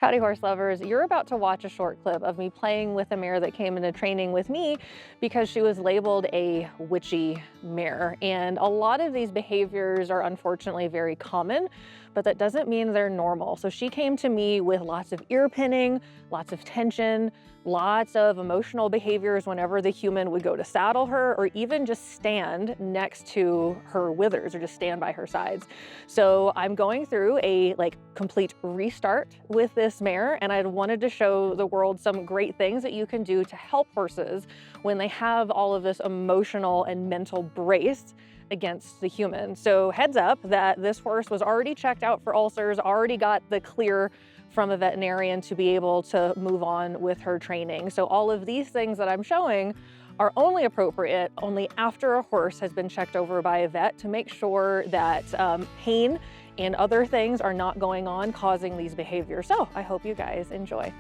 Howdy horse lovers, you're about to watch a short clip of me playing with a mare that came into training with me because she was labeled a witchy mare. And a lot of these behaviors are unfortunately very common, but that doesn't mean they're normal. So she came to me with lots of ear pinning, lots of tension, lots of emotional behaviors whenever the human would go to saddle her or even just stand next to her withers or just stand by her sides. So I'm going through a complete restart with this mare, and I wanted to show the world some great things that you can do to help horses when they have all of this emotional and mental brace against the human. So heads up that this horse was already checked out for ulcers, already got the clear from a veterinarian to be able to move on with her training. So all of these things that I'm showing are only appropriate only after a horse has been checked over by a vet to make sure that pain and other things are not going on causing these behaviors. So I hope you guys enjoy.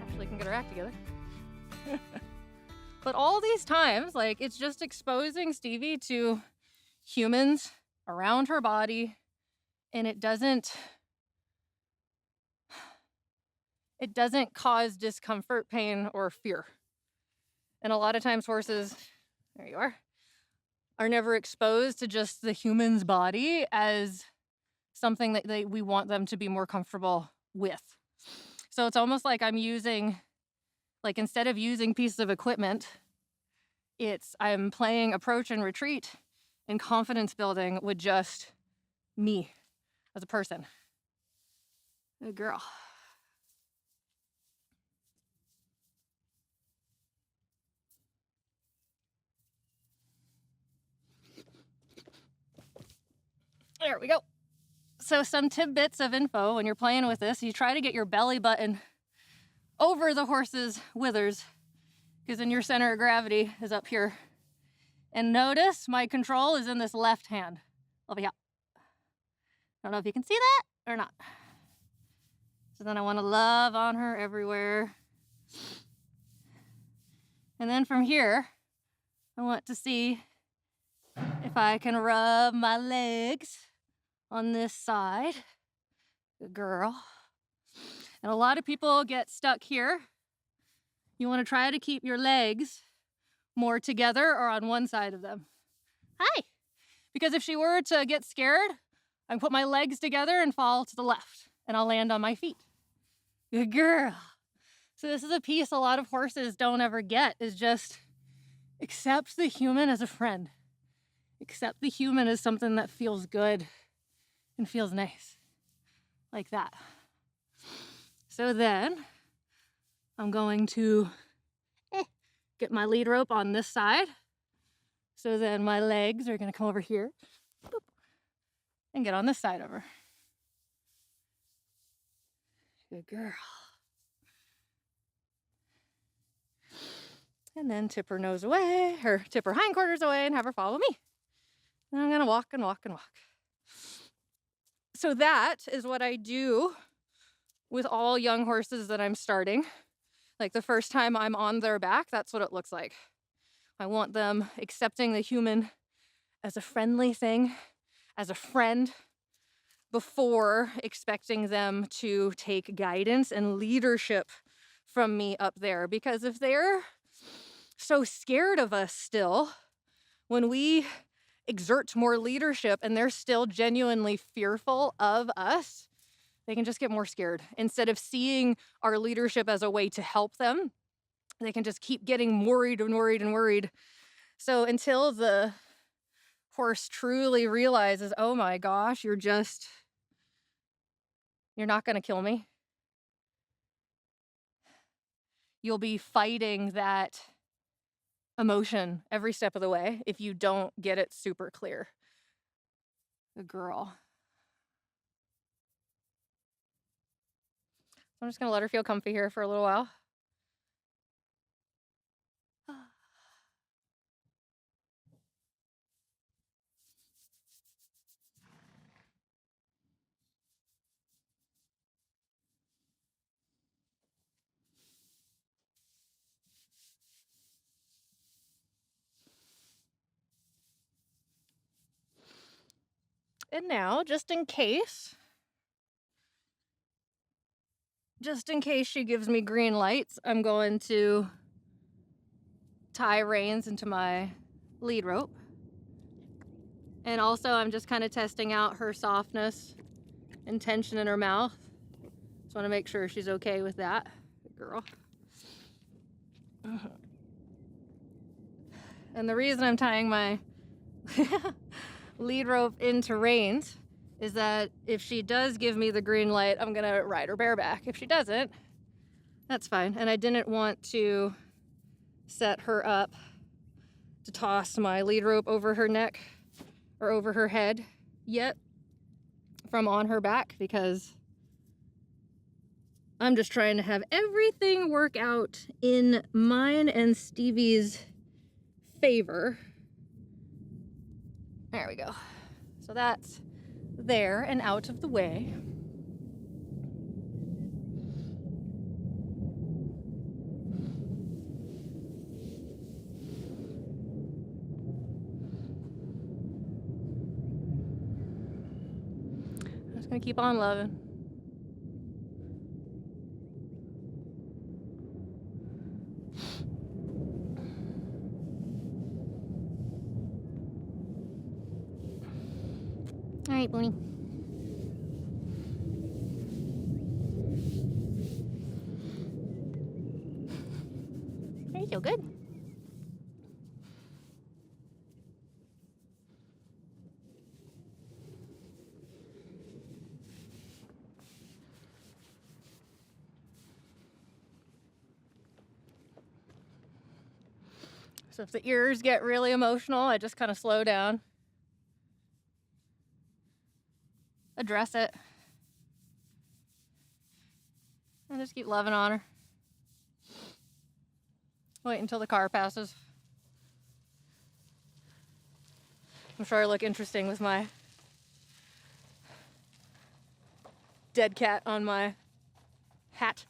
Actually can get her act together. But all these times, it's just exposing Stevie to humans around her body, and it doesn't cause discomfort, pain, or fear. And a lot of times horses, there you are never exposed to just the human's body as something that we want them to be more comfortable with. So it's almost like I'm using, instead of using pieces of equipment, I'm playing approach and retreat and confidence building with just me as a person. Good girl. There we go. So some tidbits of info when you're playing with this, you try to get your belly button over the horse's withers, because then your center of gravity is up here. And notice my control is in this left hand over here. Don't know if you can see that or not. So then I want to love on her everywhere. And then from here, I want to see if I can rub my legs on this side. Good girl. And a lot of people get stuck here. You want to try to keep your legs more together or on one side of them. Hi! Because if she were to get scared, I can put my legs together and fall to the left, and I'll land on my feet. Good girl. So this is a piece a lot of horses don't ever get, is just accept the human as a friend. Accept the human as something that feels good and feels nice. Like that. So then I'm going to get my lead rope on this side. So then my legs are going to come over here boop, and get on this side of her. Good girl. And then tip her nose away, or tip her hindquarters away and have her follow me. And I'm going to walk and walk and walk. So that is what I do with all young horses that I'm starting. The first time I'm on their back, that's what it looks like. I want them accepting the human as a friendly thing, as a friend, before expecting them to take guidance and leadership from me up there. Because if they're so scared of us still, when we exert more leadership and they're still genuinely fearful of us, they can just get more scared. Instead of seeing our leadership as a way to help them, they can just keep getting worried and worried and worried. So until the horse truly realizes, oh my gosh, you're not going to kill me. You'll be fighting that emotion every step of the way if you don't get it super clear. Good girl. I'm just going to let her feel comfy here for a little while. And now, just in case she gives me green lights, I'm going to tie reins into my lead rope. And also I'm just kind of testing out her softness and tension in her mouth. Just want to make sure she's okay with that. Good girl. And the reason I'm tying my lead rope into reins is that if she does give me the green light, I'm gonna ride her bareback. If she doesn't, that's fine. And I didn't want to set her up to toss my lead rope over her neck or over her head yet from on her back, because I'm just trying to have everything work out in mine and Stevie's favor. There we go. So that's there and out of the way. I'm just gonna keep on loving. All right, Booney. There you go, good. So if the ears get really emotional, I just kind of slow down. Address it. And just keep loving on her. Wait until the car passes. I'm sure I look interesting with my dead cat on my hat.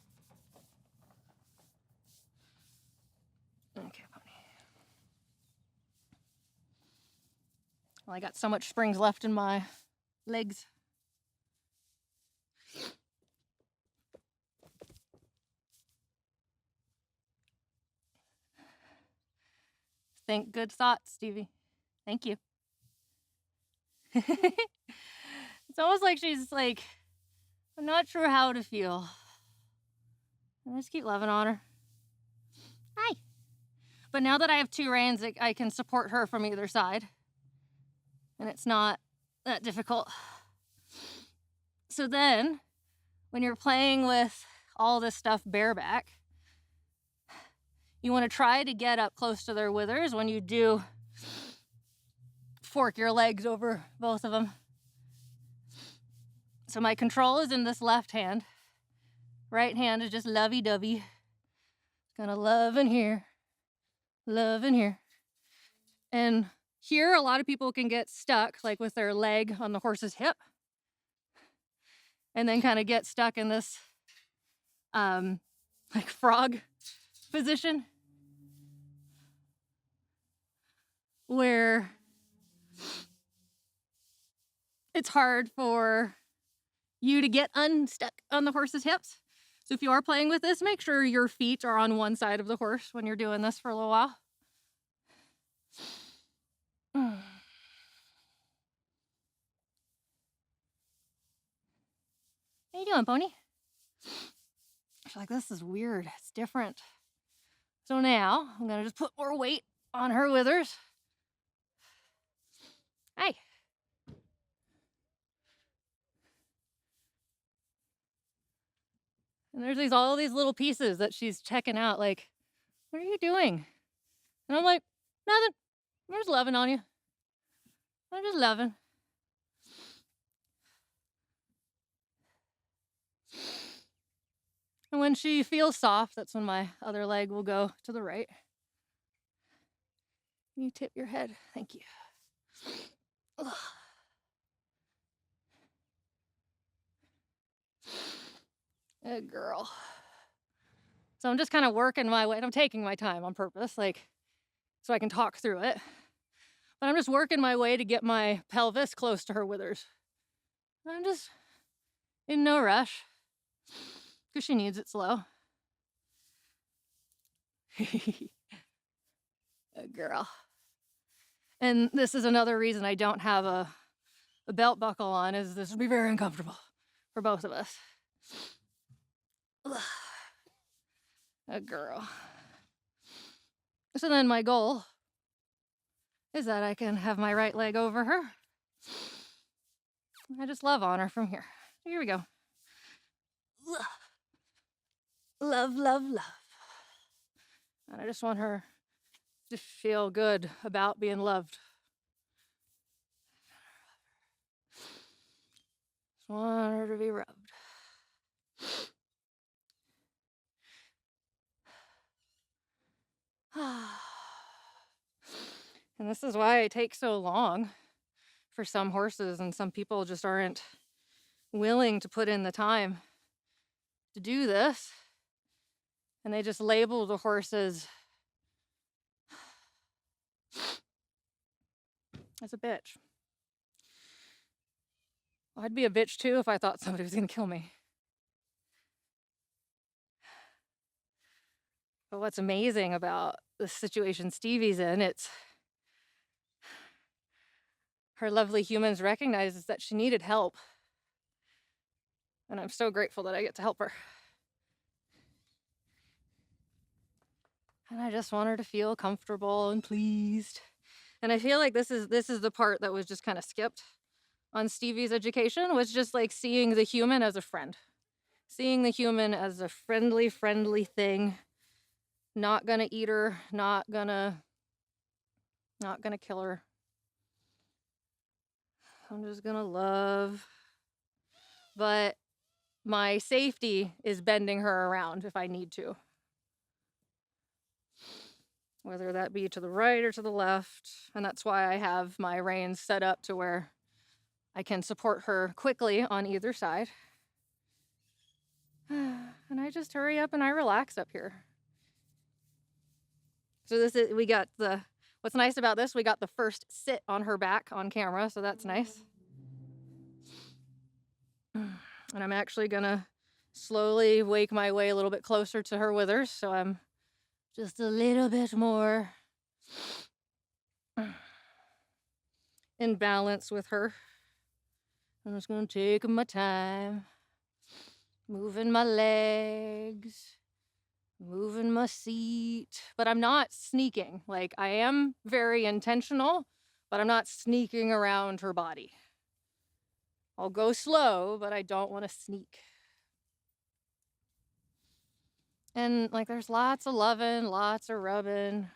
Okay, pony. Well, I got so much springs left in my legs. Think good thoughts, Stevie. Thank you. It's almost like she's like, I'm not sure how to feel. I just keep loving on her. Hi. But now that I have two reins, I can support her from either side. And it's not that difficult. So then, when you're playing with all this stuff bareback, you want to try to get up close to their withers. When you do, fork your legs over both of them. So my control is in this left hand. Right hand is just lovey-dovey. Gonna love in here. Love in here. And here, a lot of people can get stuck, like with their leg on the horse's hip. And then kind of get stuck in this, like frog position. Where it's hard for you to get unstuck on the horse's hips. So if you are playing with this, make sure your feet are on one side of the horse when you're doing this for a little while. How you doing, pony? I feel like this is weird. It's different. So now I'm gonna just put more weight on her withers. Hi. And there's all these little pieces that she's checking out, like, what are you doing? And I'm like, nothing. I'm just loving on you. I'm just loving. And when she feels soft, that's when my other leg will go to the right. You tip your head. Thank you. Ugh. Good girl. So I'm just kind of working my way, and I'm taking my time on purpose, like, so I can talk through it. But I'm just working my way to get my pelvis close to her withers. I'm just in no rush because she needs it slow. A girl. And this is another reason I don't have a belt buckle on, is this would be very uncomfortable for both of us. Ugh. A girl. So then my goal is that I can have my right leg over her. I just love on her from here. Here we go. Love, love, love. And I just want her to feel good about being loved. Just want her to be rubbed. And this is why it takes so long for some horses, and some people just aren't willing to put in the time to do this. And they just label the horses as a bitch. Well, I'd be a bitch too if I thought somebody was going to kill me. But what's amazing about the situation Stevie's in, it's her lovely humans recognizes that she needed help. And I'm so grateful that I get to help her. And I just want her to feel comfortable and pleased. And I feel like this is the part that was just kind of skipped on Stevie's education, was just like seeing the human as a friend. Seeing the human as a friendly thing. Not gonna eat her, not gonna kill her. I'm just gonna love. But my safety is bending her around if I need to. Whether that be to the right or to the left. And that's why I have my reins set up to where I can support her quickly on either side. And I just hurry up and I relax up here. So what's nice about this, we got the first sit on her back on camera, so that's nice. And I'm actually gonna slowly wake my way a little bit closer to her withers, so I'm just a little bit more in balance with her. I'm just gonna take my time, moving my legs, moving my seat, but I'm not sneaking. Like, I am very intentional, but I'm not sneaking around her body. I'll go slow, but I don't want to sneak. And like, there's lots of loving, lots of rubbing.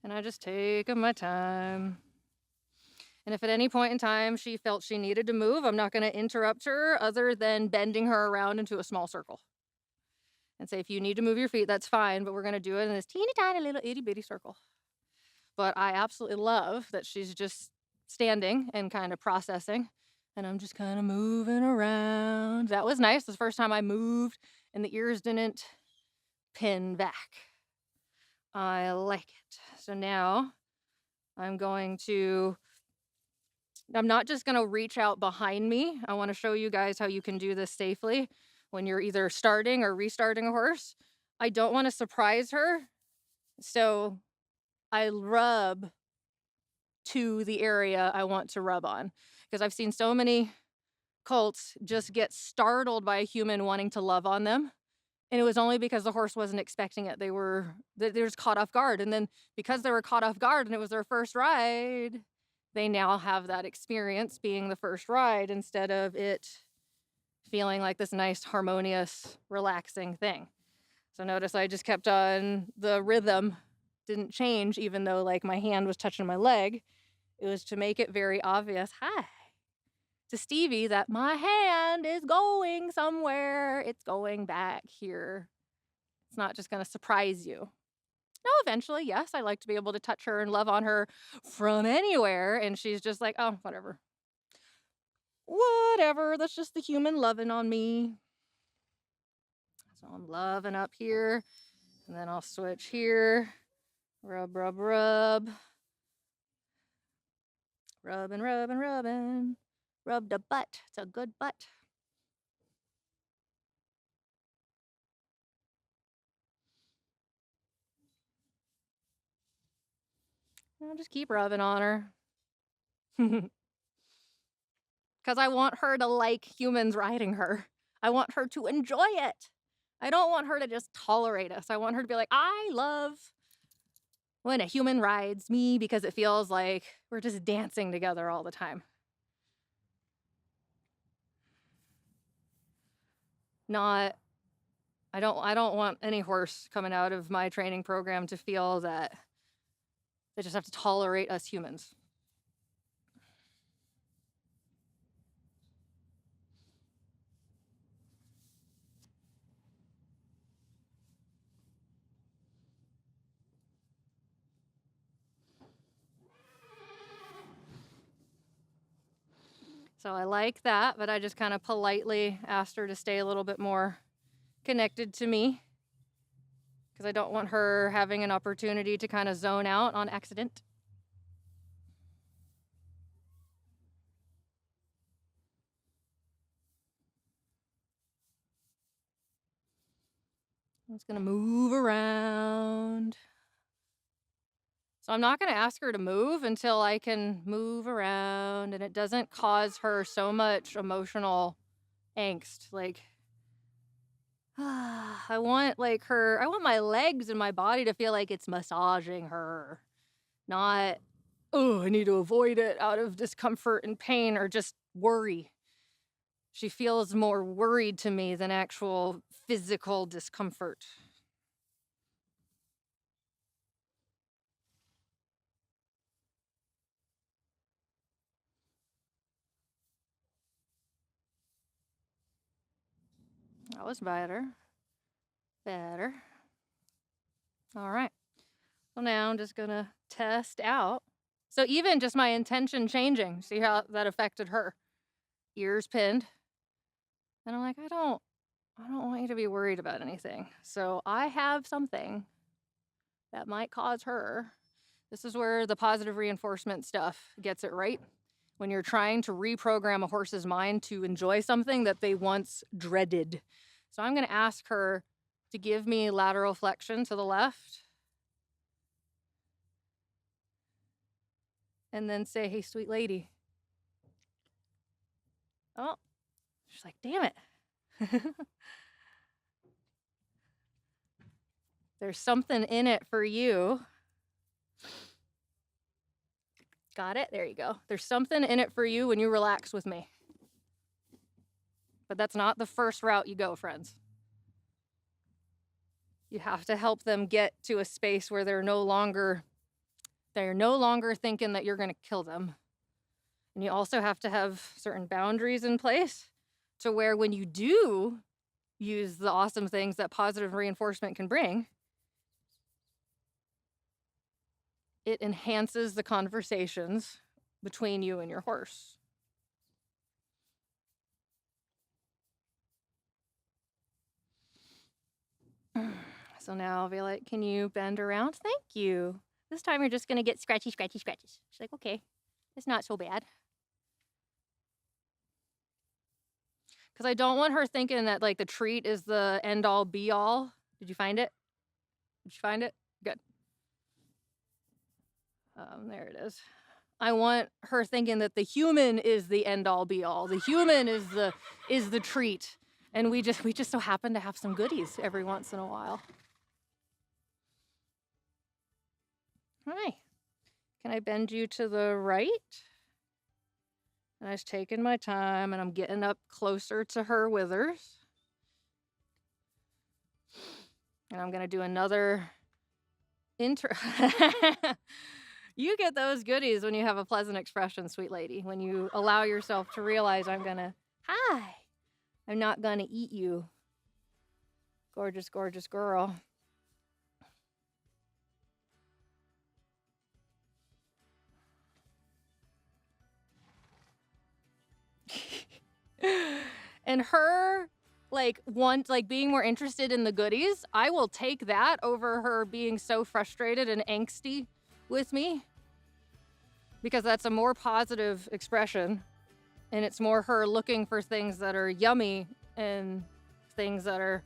And I just take my time. And if at any point in time she felt she needed to move, I'm not going to interrupt her other than bending her around into a small circle. And say, if you need to move your feet, that's fine, but we're going to do it in this teeny tiny little itty bitty circle. But I absolutely love that she's just standing and kind of processing. And I'm just kind of moving around. That was nice. The first time I moved and the ears didn't pin back. I like it. So now I'm not just going to reach out behind me. I want to show you guys how you can do this safely when you're either starting or restarting a horse. I don't want to surprise her. So I rub to the area I want to rub on, because I've seen so many colts just get startled by a human wanting to love on them. And it was only because the horse wasn't expecting it. They were just caught off guard. And then because they were caught off guard and it was their first ride, they now have that experience being the first ride instead of it feeling like this nice, harmonious, relaxing thing. So notice I just kept on the rhythm. Didn't change, even though like my hand was touching my leg. It was to make it very obvious, hi, to Stevie, that my hand is going somewhere. It's going back here. It's not just going to surprise you. No, eventually, yes, I like to be able to touch her and love on her from anywhere. And she's just like, oh, whatever. Whatever, that's just the human loving on me. So I'm loving up here, and then I'll switch here. Rub, rub, rub. Rubbing, rubbing, rubbing. Rub the butt. It's a good butt. I'll just keep rubbing on her. Because I want her to like humans riding her. I want her to enjoy it. I don't want her to just tolerate us. I want her to be like, I love when a human rides me, because it feels like we're just dancing together all the time. I don't want any horse coming out of my training program to feel that they just have to tolerate us humans. So I like that, but I just kind of politely asked her to stay a little bit more connected to me, because I don't want her having an opportunity to kind of zone out on accident. I'm just gonna move around. So I'm not gonna ask her to move until I can move around and it doesn't cause her so much emotional angst. Like, I want my legs and my body to feel like it's massaging her, not, oh, I need to avoid it out of discomfort and pain or just worry. She feels more worried to me than actual physical discomfort. That was better. Better. All right. So now I'm just gonna test out. So even just my intention changing, see how that affected her? Ears pinned. And I'm like, I don't want you to be worried about anything. So I have something that might cause her. This is where the positive reinforcement stuff gets it right. When you're trying to reprogram a horse's mind to enjoy something that they once dreaded. So I'm gonna ask her to give me lateral flexion to the left. And then say, hey, sweet lady. Oh, she's like, damn it. There's something in it for you. Got it? There you go. There's something in it for you when you relax with me. But that's not the first route you go, friends. You have to help them get to a space where they're no longer thinking that you're going to kill them. And you also have to have certain boundaries in place to where when you do use the awesome things that positive reinforcement can bring, it enhances the conversations between you and your horse. So now I'll be like, can you bend around? Thank you. This time you're just going to get scratchy, scratchy, scratches. She's like, okay, it's not so bad. Because I don't want her thinking that like the treat is the end all be all. Did you find it? Did you find it? Good. There it is. I want her thinking that the human is the end all be all. The human is the treat. And we just so happen to have some goodies every once in a while. Hi. Can I bend you to the right? And I was taking my time and I'm getting up closer to her withers. And I'm going to do another You get those goodies when you have a pleasant expression, sweet lady. When you allow yourself to realize I'm not gonna eat you. Gorgeous, gorgeous girl. And her like being more interested in the goodies, I will take that over her being so frustrated and angsty with me, because that's a more positive expression, and it's more her looking for things that are yummy and things that are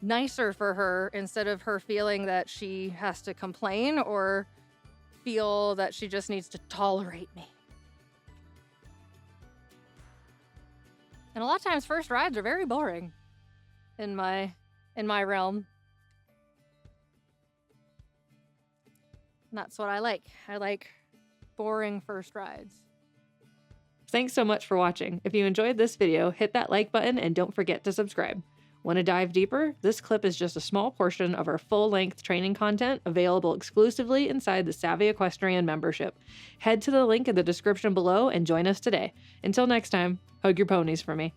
nicer for her, instead of her feeling that she has to complain or feel that she just needs to tolerate me. And a lot of times first rides are very boring in my realm. And that's what I like. I like boring first rides. Thanks so much for watching. If you enjoyed this video, hit that like button and don't forget to subscribe. Want to dive deeper? This clip is just a small portion of our full-length training content available exclusively inside the Savvy Equestrian membership. Head to the link in the description below and join us today. Until next time, hug your ponies for me.